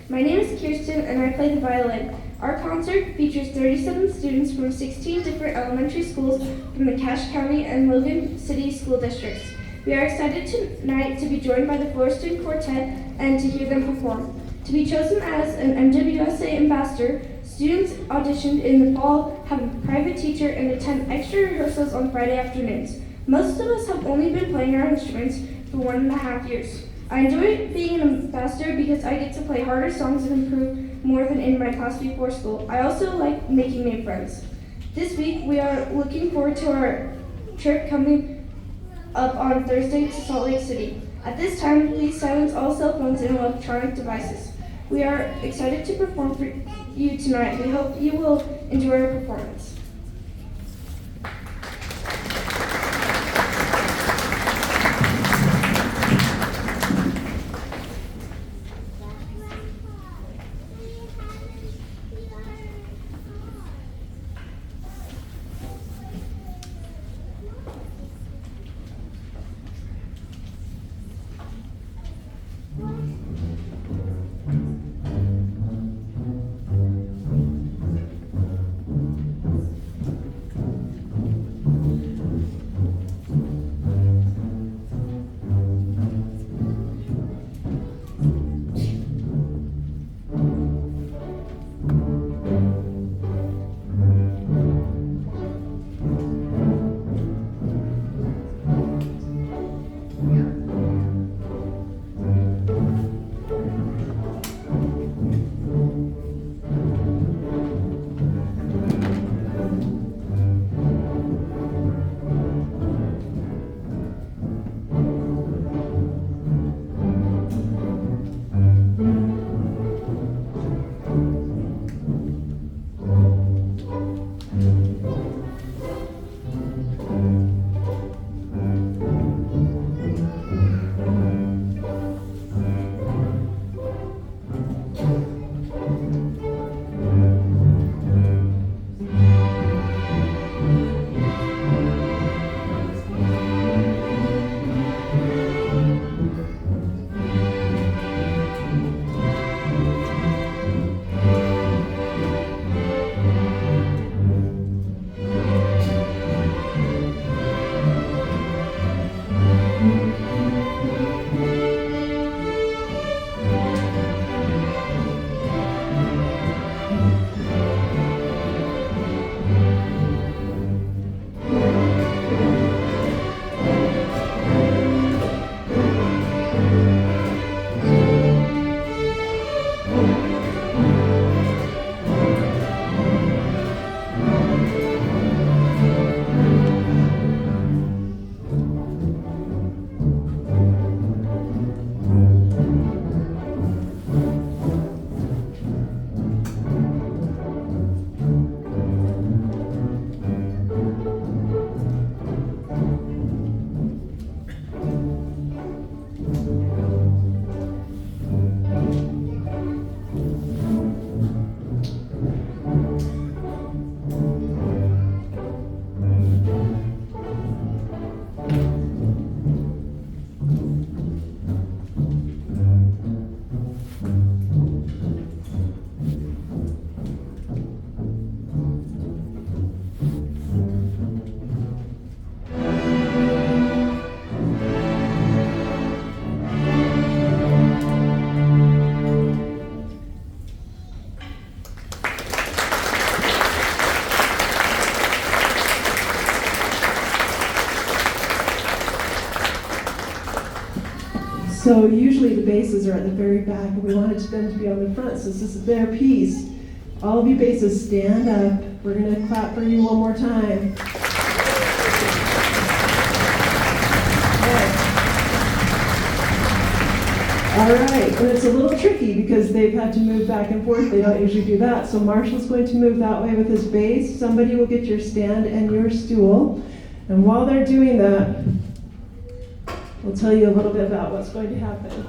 My name is Kirsten and I play the violin. Our concert features 37 students from 16 different elementary schools from the Cache County and Logan City school districts. We are excited tonight to be joined by the Florestan Quartet and to hear them perform. To be chosen as an MWSA ambassador, students auditioned in the fall, have a private teacher, and attend extra rehearsals on Friday afternoons. Most of us have only been playing our instruments for 1.5 years. I enjoy being an ambassador because I get to play harder songs and improve more than in my class before school. I also like making new friends. This week, we are looking forward to our trip coming up on Thursday to Salt Lake City. At this time, please silence all cell phones and electronic devices. We are excited to perform for you tonight. We hope you will enjoy our performance. So usually the basses are at the very back, and we wanted them to be on the front since this is their piece. All of you basses, stand up. We're going to clap for you one more time. All right, and it's a little tricky because they've had to move back and forth. They don't usually do that. So Marshall's going to move that way with his bass. Somebody will get your stand and your stool. And while they're doing that, we'll tell you a little bit about what's going to happen.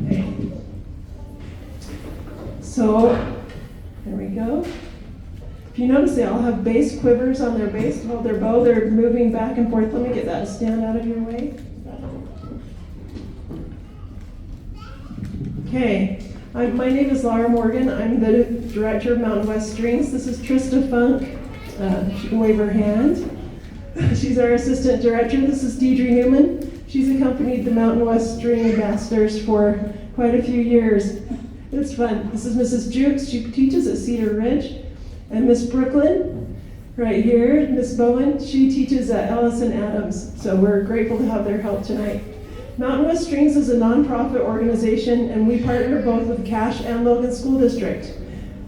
Okay. So, there we go. If you notice, they all have bass quivers on their bass to hold their bow. They're moving back and forth. Let me get that stand out of your way. Okay, my name is Laura Morgan. I'm the director of Mountain West Strings. This is Trista Funk. She can wave her hand. She's our assistant director. This is Deidre Newman. She's accompanied the Mountain West String Ambassadors for quite a few years. It's fun. This is Mrs. Jukes. She teaches at Cedar Ridge. And Miss Brooklyn, right here, Miss Bowen, she teaches at Ellis and Adams. So we're grateful to have their help tonight. Mountain West Strings is a nonprofit organization, and we partner both with Cache and Logan School District.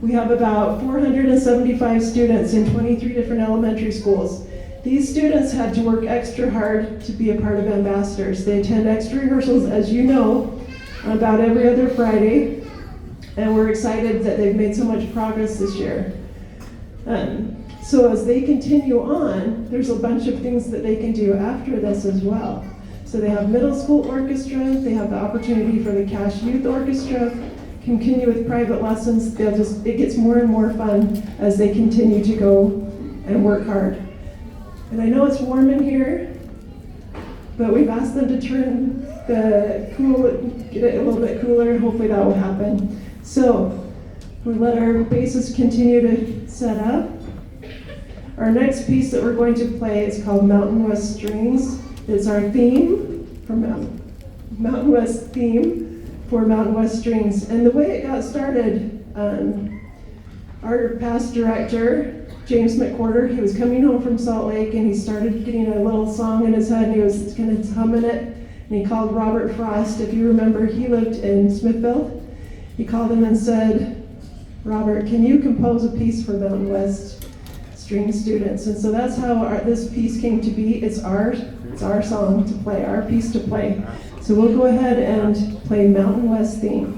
We have about 475 students in 23 different elementary schools. These students had to work extra hard to be a part of Ambassadors. They attend extra rehearsals, as you know, about every other Friday, and we're excited that they've made so much progress this year. So as they continue on, there's a bunch of things that they can do after this as well. So they have middle school orchestra, they have the opportunity for the Cache Youth Orchestra, continue with private lessons. It gets more and more fun as they continue to go and work hard. And I know it's warm in here, but we've asked them to turn get it a little bit cooler, and hopefully that will happen. So we'll let our bassist continue to set up. Our next piece that we're going to play is called Mountain West Strings. It's our theme for Mountain West theme for Mountain West Strings. And the way it got started, our past director, James McWhorter, he was coming home from Salt Lake and he started getting a little song in his head and he was kind of humming it. And he called Robert Frost. If you remember, he lived in Smithville. He called him and said, "Robert, can you compose a piece for Mountain West String students?" And so that's how this piece came to be. It's our song to play, our piece to play. So we'll go ahead and play Mountain West theme.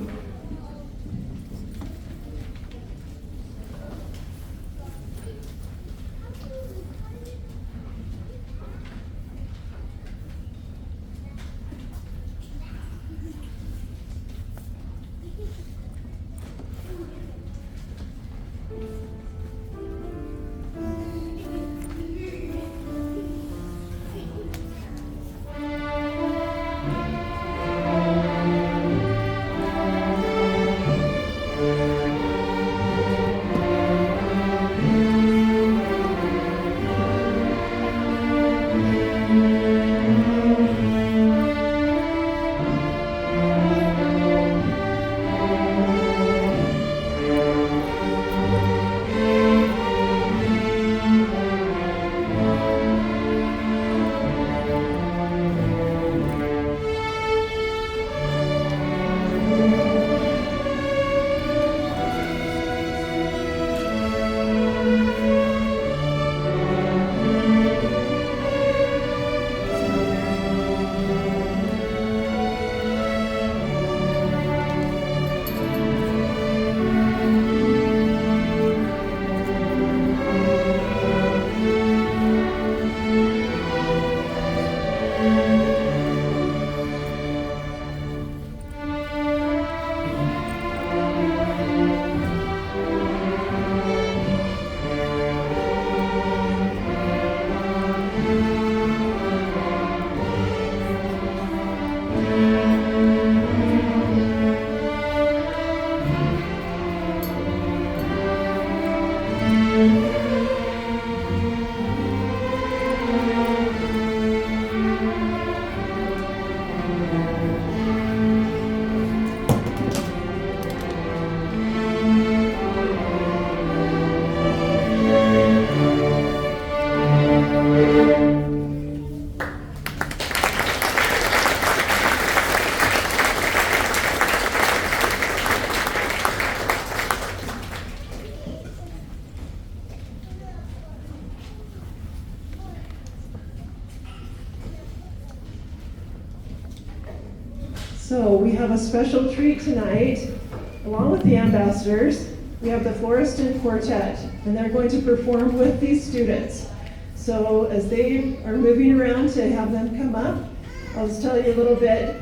So we have a special treat tonight. Along with the ambassadors, we have the Florestan Quartet, and they're going to perform with these students. So as they are moving around to have them come up, I'll just tell you a little bit.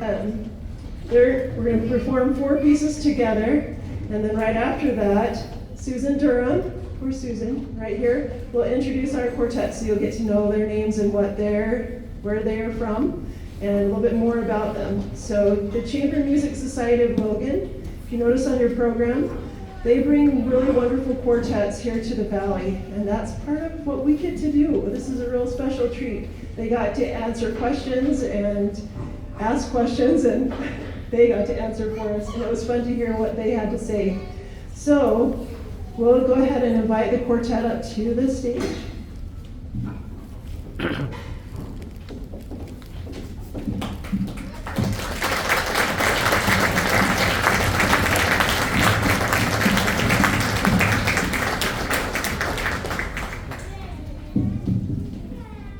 We're going to perform 4 pieces together, and then right after that, Susan Durham, or Susan, right here, will introduce our quartet, so you'll get to know their names and where they are from. and a little bit more about them. So the Chamber Music Society of Logan, if you notice on your program, they bring really wonderful quartets here to the Valley, and that's part of what we get to do. This is a real special treat. They got to answer questions and ask questions, and they got to answer for us, and it was fun to hear what they had to say. So we'll go ahead and invite the quartet up to the stage.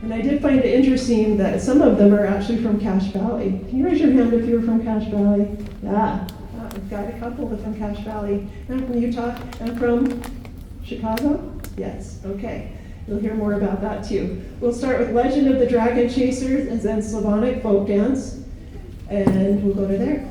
And I did find it interesting that some of them are actually from Cache Valley. Can you raise your hand if you're from Cache Valley? Yeah, we've got a couple that are from Cache Valley. And from Utah, and from Chicago? Yes, okay. You'll hear more about that too. We'll start with Legend of the Dragon Chasers and then Slavonic Folk Dance, and we'll go to there.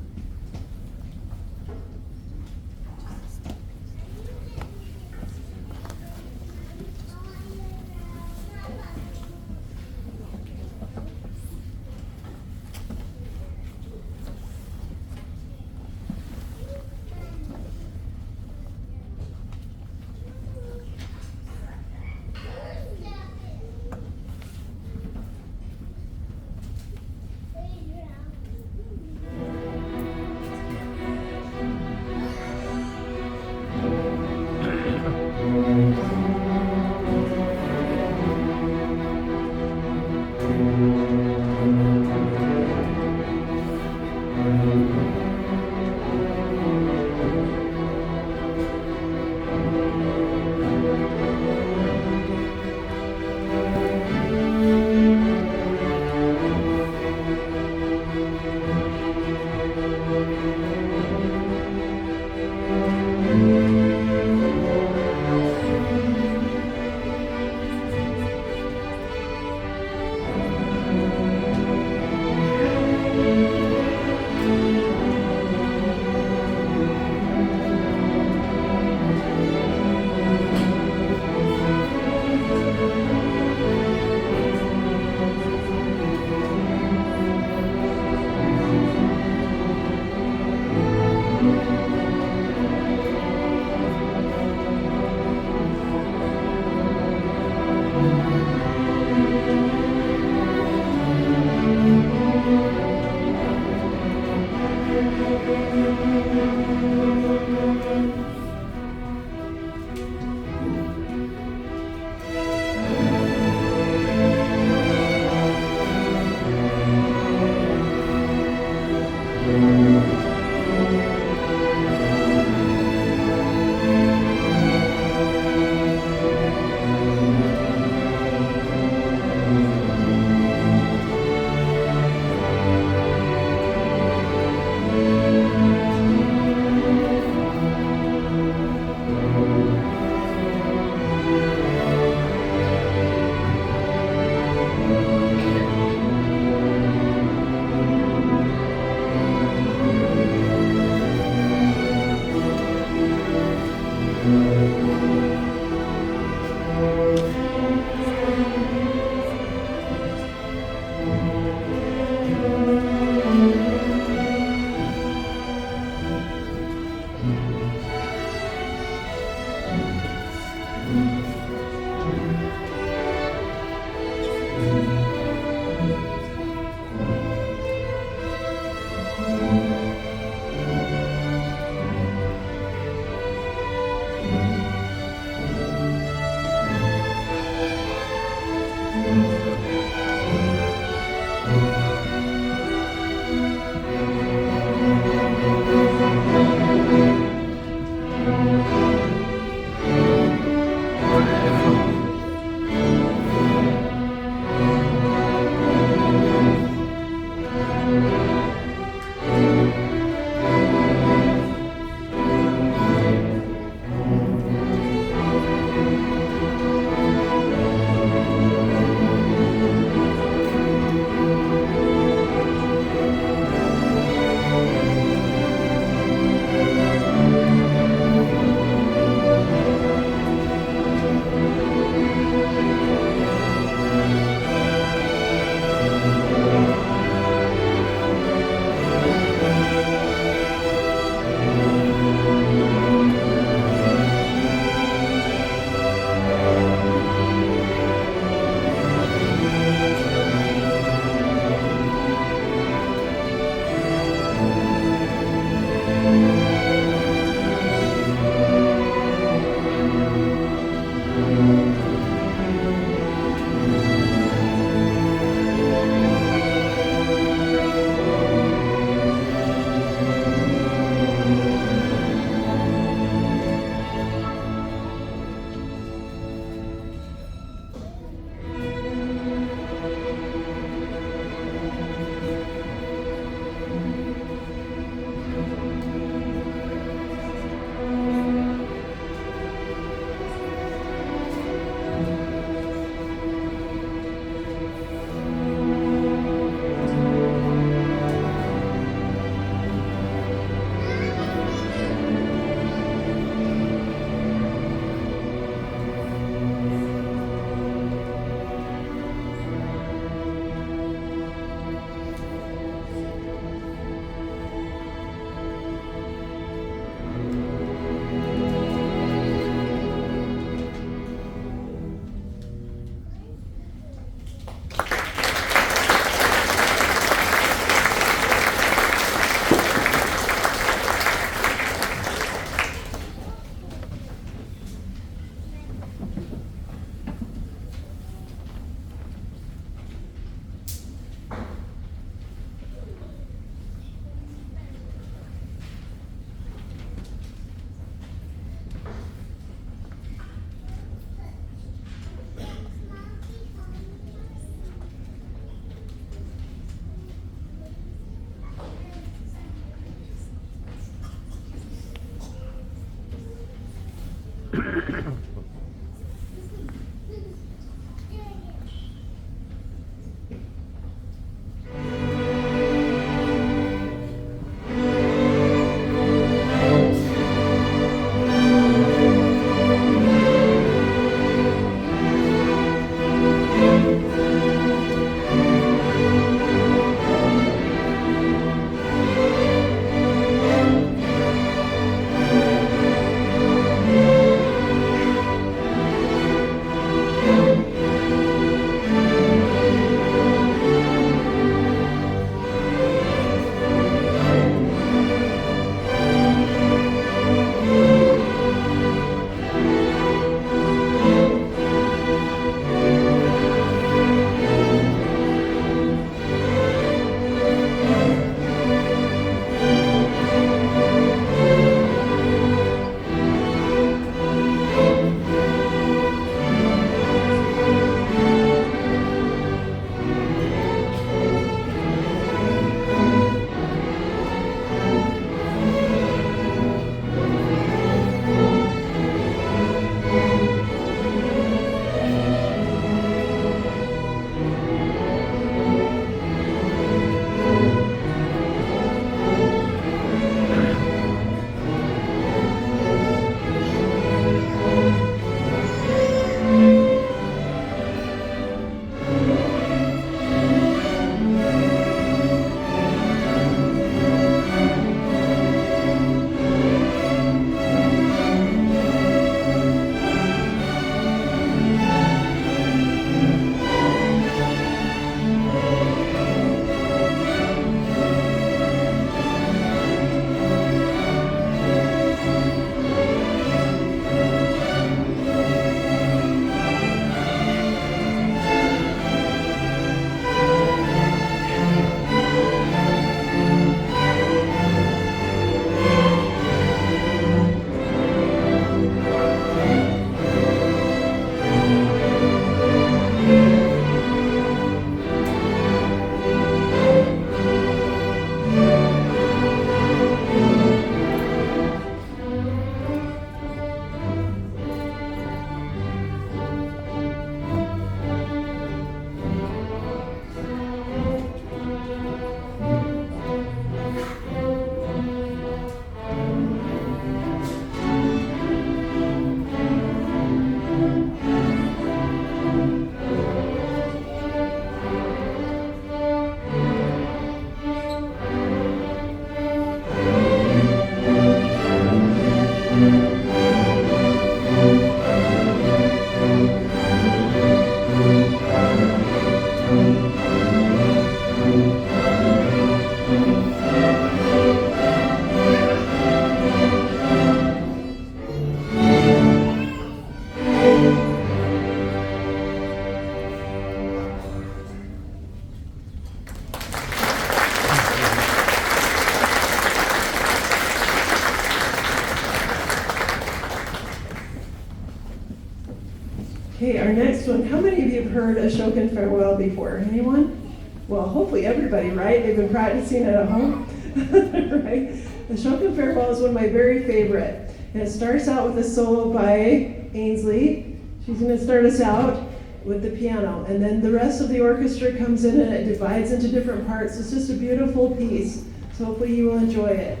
Okay, our next one. How many of you have heard Ashokan Farewell before? Anyone? Well, hopefully everybody, right? They've been practicing it at home, right? Ashokan Farewell is one of my very favorite. And it starts out with a solo by Ainsley. She's going to start us out with the piano. And then the rest of the orchestra comes in and it divides into different parts. It's just a beautiful piece. So hopefully you will enjoy it.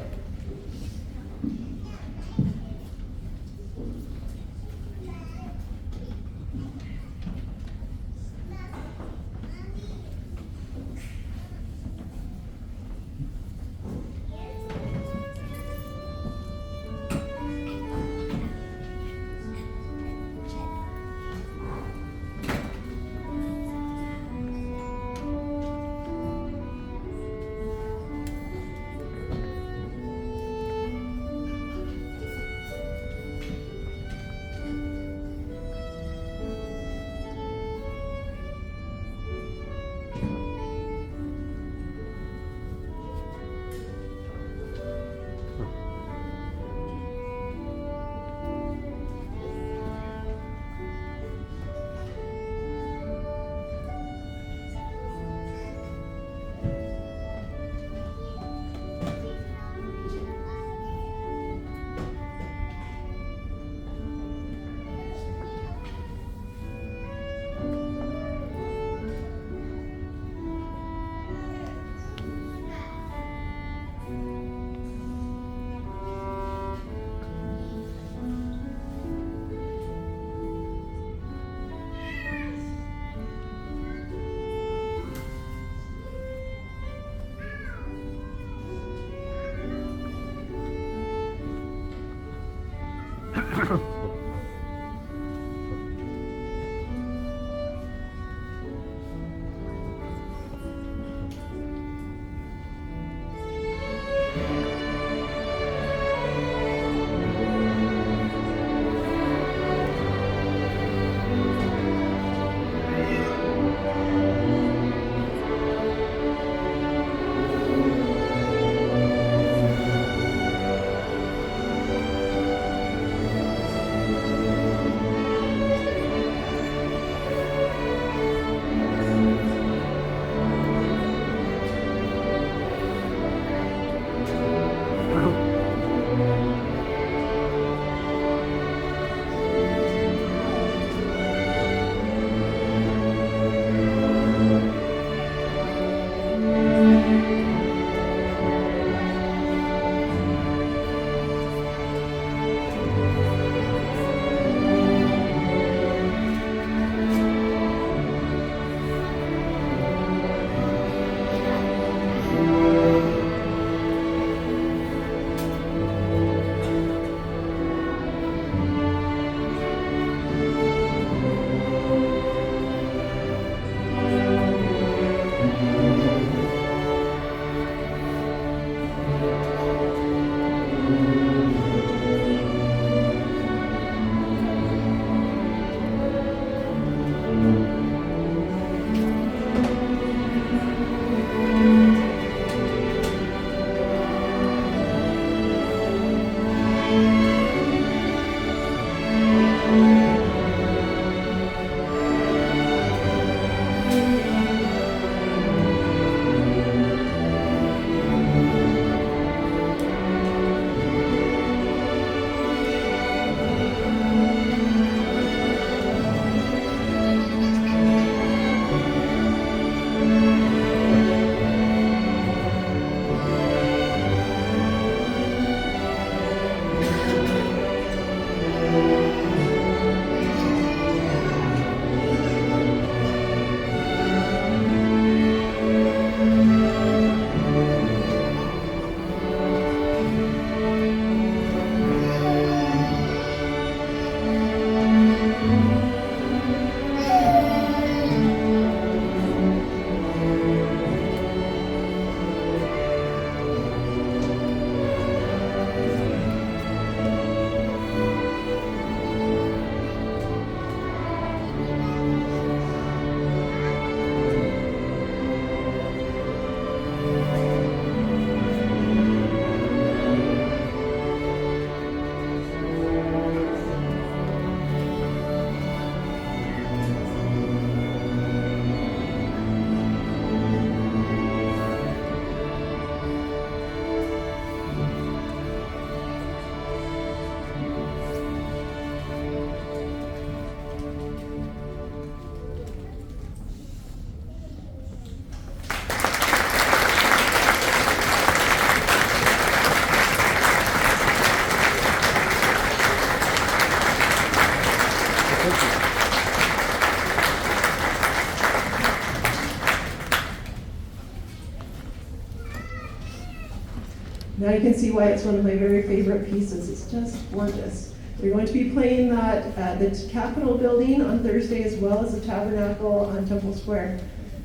Now you can see why it's one of my very favorite pieces. It's just gorgeous. We're going to be playing that at the Capitol building on Thursday, as well as the Tabernacle on Temple Square.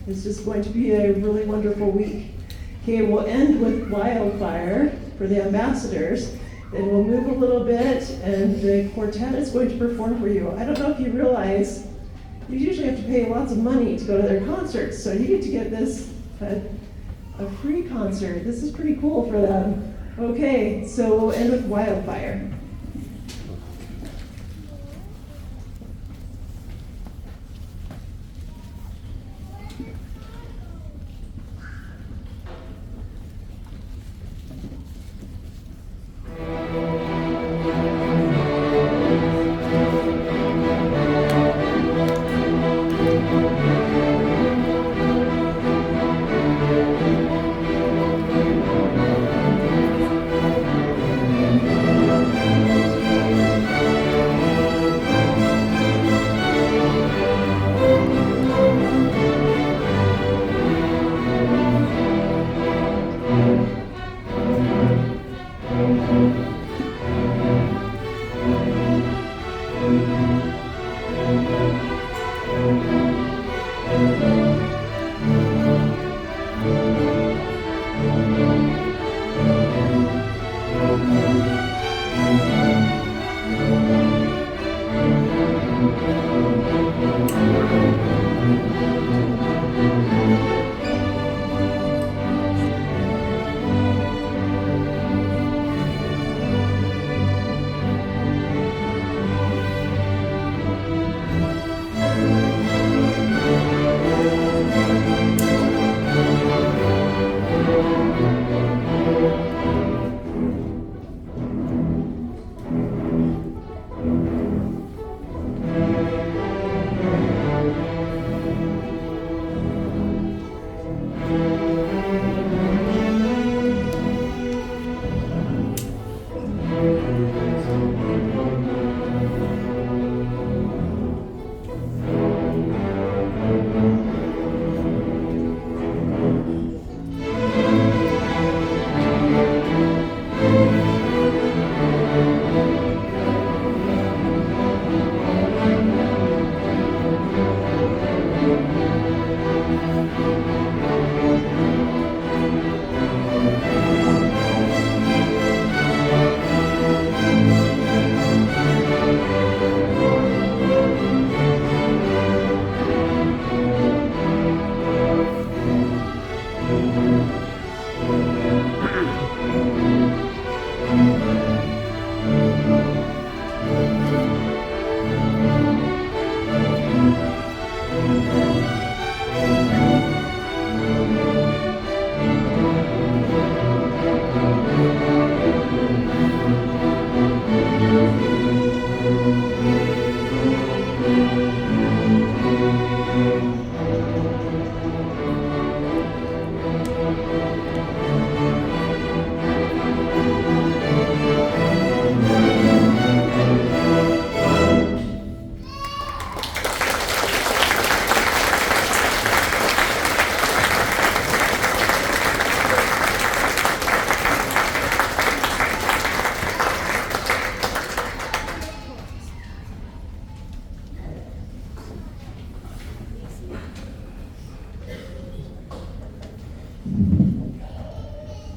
It's just going to be a really wonderful week. Okay, we'll end with Wildfire for the ambassadors. Then we'll move a little bit, and the quartet is going to perform for you. I don't know if you realize, you usually have to pay lots of money to go to their concerts, so you get to get this a free concert. This is pretty cool for them. Okay, so we'll end with Wildfire.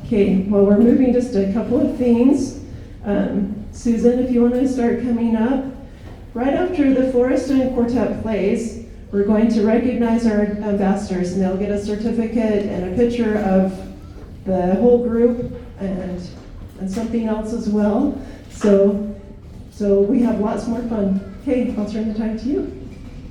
Okay, well, we're moving just a couple of things. Susan, if you want to start coming up. Right after the Florestan Quartet plays, we're going to recognize our ambassadors, and they'll get a certificate and a picture of the whole group and something else as well. So we have lots more fun. Okay, I'll turn the time to you.